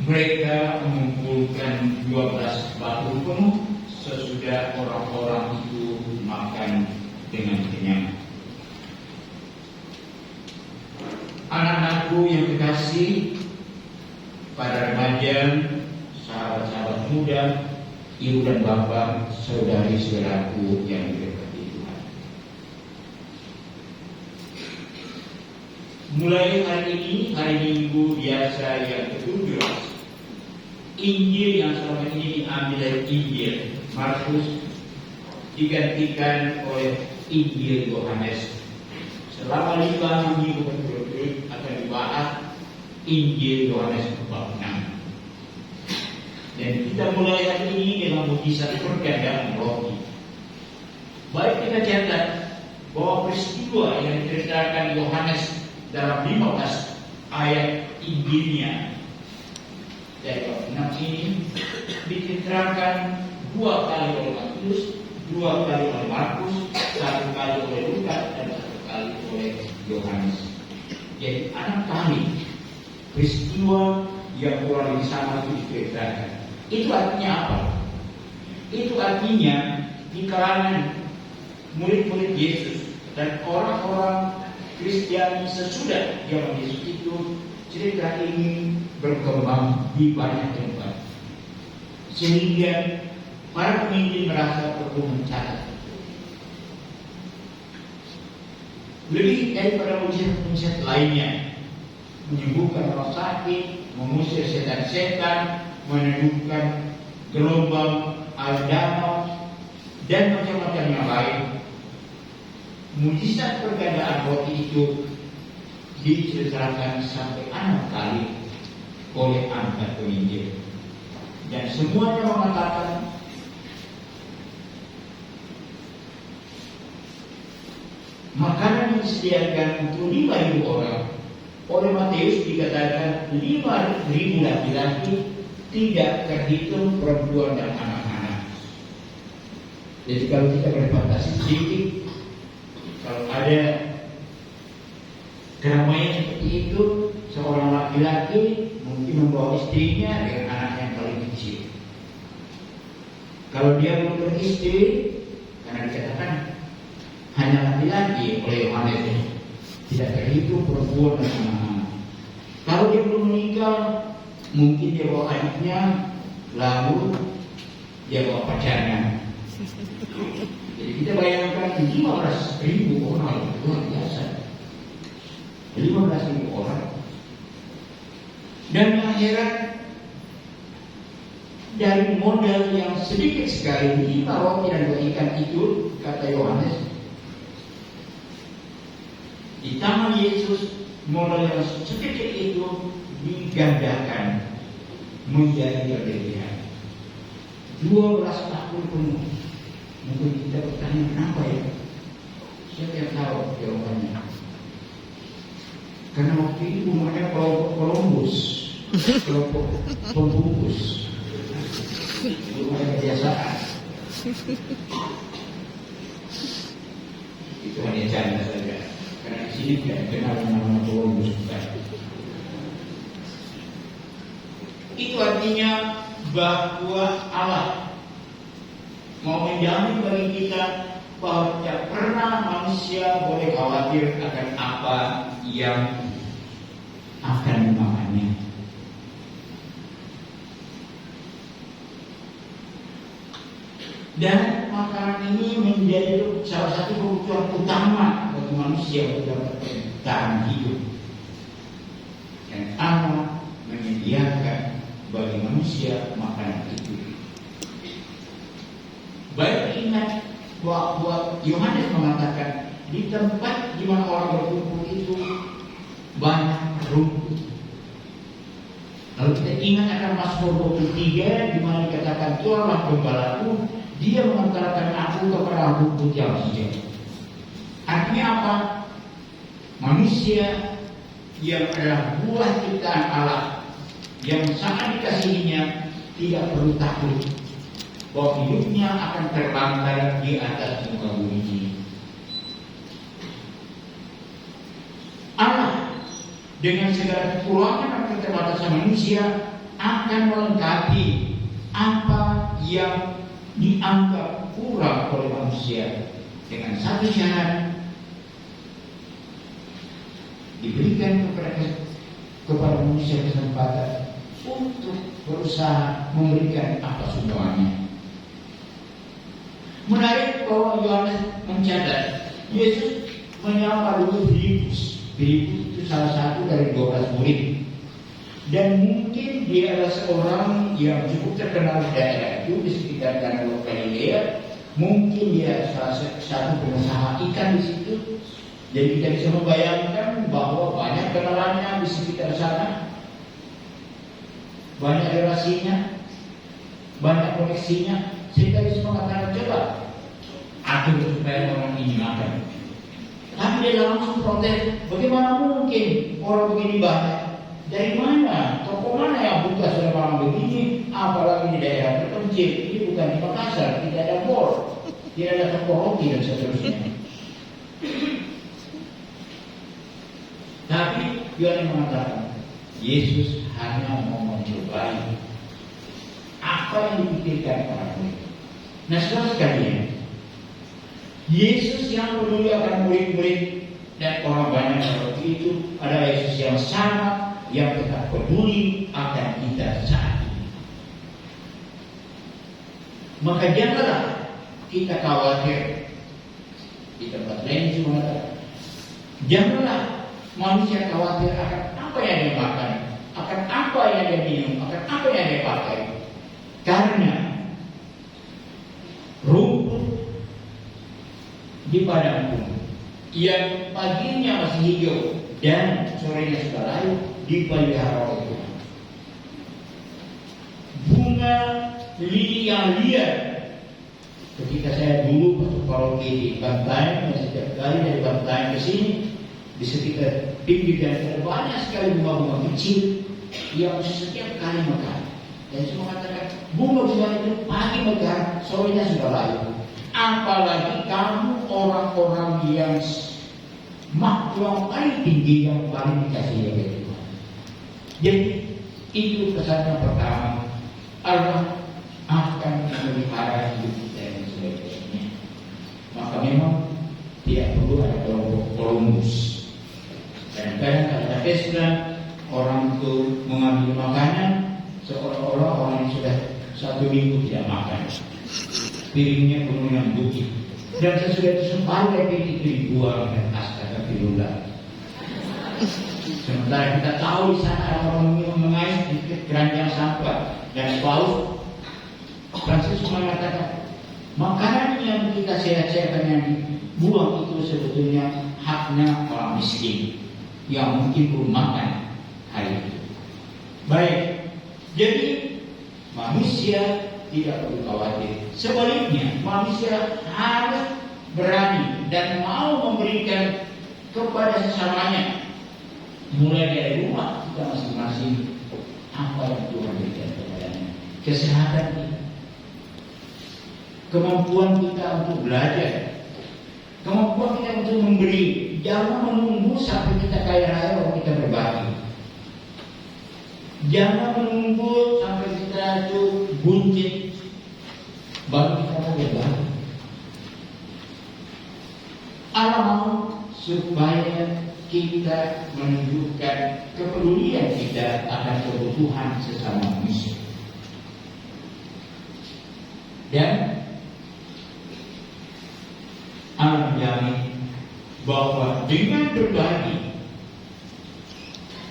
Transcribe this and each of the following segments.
mereka mengumpulkan 12 batu penuh sesudah orang-orang itu makan dengan kenyang. Anak-anakku yang kekasih, para remaja, sahabat-sahabat muda, ibu dan bapak, saudari-saudaraku yang diberkati Tuhan. Mulai hari ini, hari Minggu biasa yang ke-17, Injil yang selama ini diambil dari Injil Markus digantikan oleh Injil Yohanes. Selama 5 minggu berturut-turut akan dibahas Injil Yohanes bab 6. Dan kita mulai hari ini dengan mukjizat pergandaan roti. Baik kita catat bahwa peristiwa yang diceritakan Yohanes dalam 15 ayat Injilnya dari bab 6 ini diceritakan 2 kali oleh Matius, 2 kali oleh Markus, 1 kali oleh Lukas, dan 1 kali oleh Yohanes. Jadi 6 kali peristiwa yang kurang lebih sama itu diceritakan. Itu artinya apa? Itu artinya di kalangan murid-murid Yesus dan orang-orang Kristiani sesudah zaman Yesus itu, cerita ini berkembang di banyak tempat, sehingga para pemimpin merasa perlu mencatat. Lebih daripada mujizat-mujizat lainnya, menyembuhkan orang sakit, mengusir setan-setan, meneduhkan gelombang air danau, dan macam-macam yang lain. Mujizat pergandaan roti itu diceritakan sampai 6 kali oleh angkat penginjil, dan semuanya mengatakan makanan yang disediakan untuk 5.000 orang. Oleh Matius dikatakan 5.000 laki-laki, tidak terhitung perempuan dan anak-anak. Jadi kalau kita berfantasi sedikit, kalau ada keramaian seperti itu, seorang laki-laki mungkin membawa istrinya dengan anaknya yang paling kecil. Kalau dia belum beristri, karena dikatakan hanya laki-laki oleh Yohanes, tidak terhitung perempuan dan anak-anak. Kalau dia belum menikah, mungkin dia bawa adiknya, lalu dia bawa pacarnya. Jadi kita bayangkan 15.000 orang, luar biasa. 15.000 orang. Dan akhirat dari modal yang sedikit sekali, 5 roti dan 2 ikan itu, kata Yohanes, di tangan Yesus modal yang sedikit itu digandakan menjadi berlebihan. 12 tahun penuh. Mungkin kita bertanya kenapa ya? Siapa yang tahu jawabannya? Karena waktu itu belum ada kelompok Columbus, kelompok pembungkus, belum ada kebiasaan. Itu hanya canda saja. Karena di sini tidak kenal nama Columbus. Itu artinya bahwa Allah mau menjamin bagi kita bahwa tidak pernah manusia boleh khawatir akan apa yang akan dimakannya. Dan makanan ini menjadi salah satu kebutuhan utama bagi manusia untuk dapat bertahan hidup. Dan Allah menyediakan bagi manusia makanan itu. Baik ingat bahwa Yohanes mengatakan di tempat di mana orang berkumpul itu banyak rumput. Lalu kita ingat akan Mazmur 23 di mana dikatakan Tuhanlah gembalaku, Dia mengantarkan aku kepada rumput yang hijau. Artinya apa? Manusia yang adalah buah ciptaan Allah, yang sangat dikasihinya, tidak perlu takut bahwa hidupnya akan terbangkai di atas muka bumi ini. Allah dengan segala kekurangan dan keterbatasan manusia akan melengkapi apa yang dianggap kurang oleh manusia, dengan satu syarat: diberikan kepada manusia kesempatan untuk berusaha memberikan apa semuanya. Menarik bahwa Yohanes mencatat Yesus menyapa dulu Filipus. Filipus itu salah satu dari 12 murid, dan mungkin dia adalah seorang yang cukup terkenal di daerah itu, di sekitar Danau Galilea. Mungkin dia salah satu pengusaha ikan di situ. Jadi kita bisa membayangkan bahwa banyak kenalannya di sekitar sana, banyak relasinya, banyak koneksinya, sehingga bisa mengatakan, coba atur supaya orang ini makan. Tapi dia langsung protes, bagaimana mungkin orang begini banyak? Dari mana? Toko mana yang buka sudah orang begini? Apalagi di daerah terpencil. Ini bukan di Makassar, tidak ada mall, tidak ada toko roti dan seterusnya. Tapi Yohanes mengatakan, Yesus hanya mau mencobai apa yang dipikirkan orang murid. Nah, saudara sekalian, Yesus yang peduli akan murid-murid dan orang banyak seperti itu adalah Yesus yang sama, yang tetap peduli akan kita saat ini. Maka janganlah kita khawatir. Di tempat lain juga mengatakan, janganlah manusia khawatir akan apa yang dia makan, akan apa yang dia minum, akan apa yang dia pakai. Karena rumput di padang pun yang paginya masih hijau dan sorenya sudah layu dipelihara oleh Tuhan. Bunga lili yang liar, ketika saya dulu waktu paroki di Bantaeng, setiap kali dari Bantaeng ke sini, di sekitar pinggir dan ada banyak sekali bunga-bunga kecil yang setiap kali mekar. Dan saya mengatakan, bunga-bunga itu pagi mekar, sorenya sudah layu. Apalagi kamu orang-orang yang makhluk paling tinggi, yang paling dikasihi oleh Tuhan. Jadi itu pesan yang pertama, Allah akan memelihara hidup kita yang sebagainya. Maka memang tidak perlu ada kelompok Columbus. Kadang-kadang ada pesta, orang itu mengambil makanan seolah-olah orang yang sudah 1 minggu tidak makan, piringnya penuh dengan bukit, dan sesudah itu separuh piring itu dibuang dan astagfirullah. Sementara kita tahu di sana ada orang yang mengais di keranjang sampah, dan Paus Francis mengatakan makanan yang kita sehat-sehatkan yang dibuang itu sebetulnya haknya orang miskin yang mungkin belum makan hari itu. Baik, jadi manusia tidak perlu khawatir. Sebaliknya, manusia harus berani dan mau memberikan kepada sesamanya, mulai dari rumah kita masing-masing, apa yang Tuhan berikan kepadanya. Kesehatan kita, kemampuan kita untuk belajar, kemampuan kita untuk memberi. Jangan menunggu sampai kita kaya raya baru kita berbagi. Jangan menunggu sampai kita itu buncit baru kita mau berbagi. Allah mau supaya kita menunjukkan kepedulian kita akan kebutuhan sesama manusia. Dan Allah menjamin bahwa dengan berbagi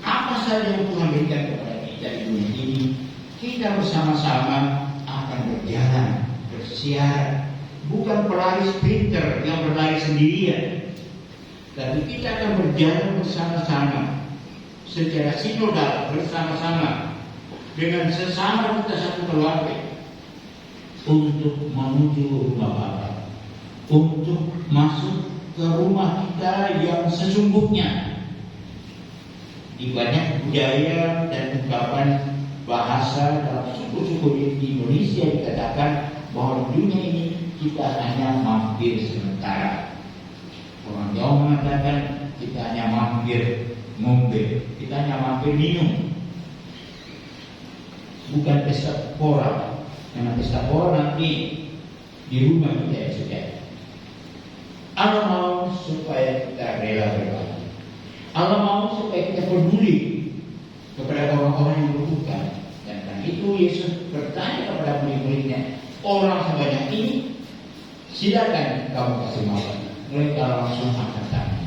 apa saja yang Tuhan berikan kepada kita di dunia ini, kita bersama-sama akan berjalan, bersiar, bukan pelari sprinter yang berlari sendirian, tapi kita akan berjalan bersama-sama secara sinodal, bersama-sama dengan sesama kita satu keluarga untuk menuju rumah Bapa, untuk masuk ke rumah kita yang sesungguhnya. Di banyak budaya dan ungkapan bahasa dalam suku-suku di Indonesia dikatakan bahwa dunia ini kita hanya mampir sementara. Orang Jawa mengatakan kita hanya mampir ngombe, kita hanya mampir minum. bukan pesta pora. Karena pesta pora nanti di rumah kita ya saudara. Allah mau supaya kita rela berbagi. Allah mau supaya kita peduli kepada orang-orang yang membutuhkan. Dan karena itu Yesus bertanya kepada murid-muridnya, orang sebanyak ini, silakan kamu kasih makan. Mereka langsung angkat tangan.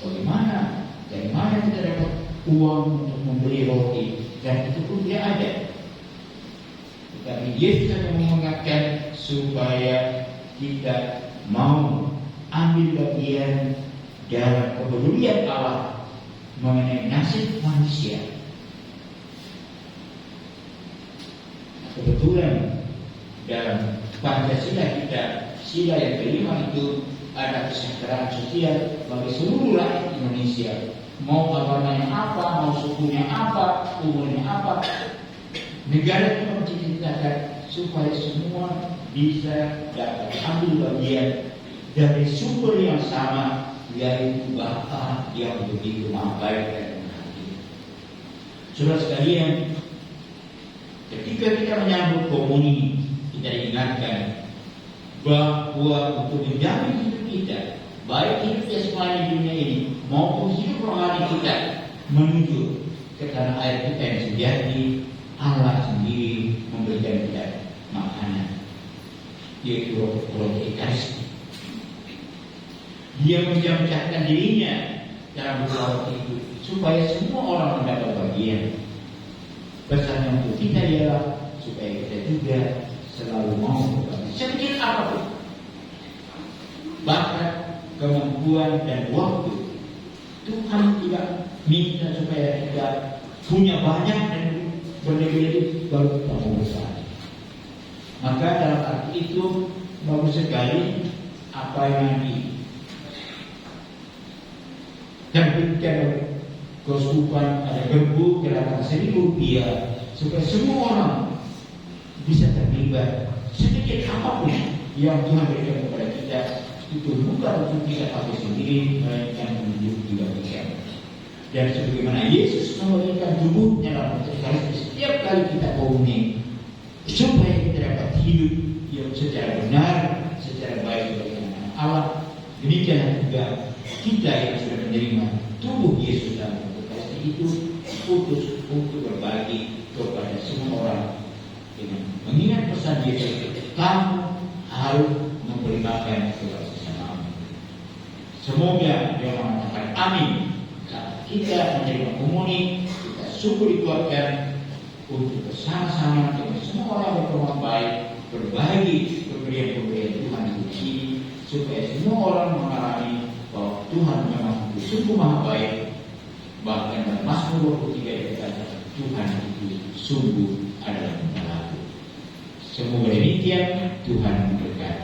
Bagaimana? Dari mana kita dapat uang untuk membeli roti? Dan itu pun tidak ada. Tetapi Yesus hanya mengingatkan supaya kita mau ambil bagian dalam kepedulian Allah mengenai nasib manusia. Kebetulan dalam Pancasila kita, sila yang kelima itu ada kesejahteraan sosial bagi seluruh rakyat Indonesia. Mau agamanya apa, mau sukunya apa, umurnya apa, negara kita menciptakan supaya semua bisa dapat ambil bagian dari sumber yang sama, yaitu Bapa yang begitu maha baik dan menghadiri. Saudara sekalian, ketika kita menyambut komuni, kita diingatkan bahwa untuk menjamin hidup kita, baik hidup jasmani di dunia ini maupun hidup rohani kita menuju ke tanah air kita yang sejati, Allah sendiri memberikan kita makanan, yaitu roti Ekaristi. Dia menjamcahkan dirinya dalam roti itu supaya semua orang mendapat bagian. Pesannya untuk kita ialah supaya kita juga selalu mau berbagi sedikit apapun, bakat, kemampuan dan waktu. Tuhan tidak minta supaya kita punya banyak dan berlebih-lebih baru kita mau berbagi. Maka dalam arti itu bagus sekali apa yang nanti terbitkan oleh keuskupan, ada gerbu gerakan Rp1.000 supaya semua orang bisa terlibat. Sedikit apapun yang Tuhan berikan kepada kita itu bukan untuk kita pakai sendiri, melainkan untuk dibagikan. Dan sebagaimana Yesus memberikan tubuhnya dalam Ekaristi setiap kali kita komuni, supaya kita dapat hidup yang secara benar, secara baik bagi anak Allah. Demikian juga kita yang sudah menerima tubuh Yesus dalam Ekaristi itu putus untuk berbagi kepada semua orang dengan mengingat pesan Yesus, kamu harus memberi makan kepada sesama. Semoga dia mengatakan amin. Saat kita menerima komuni, kita sungguh dikuatkan untuk bersama-sama dengan semua orang yang berbuat baik, berbagi pemberian-pemberian Tuhan di sini, supaya semua orang mengalami bahwa Tuhan memang sungguh maha baik. Bahkan dalam Mazmur 23 dikatakan Tuhan itu sungguh adalah pemelaku. Semoga demikian, Tuhan memberkati.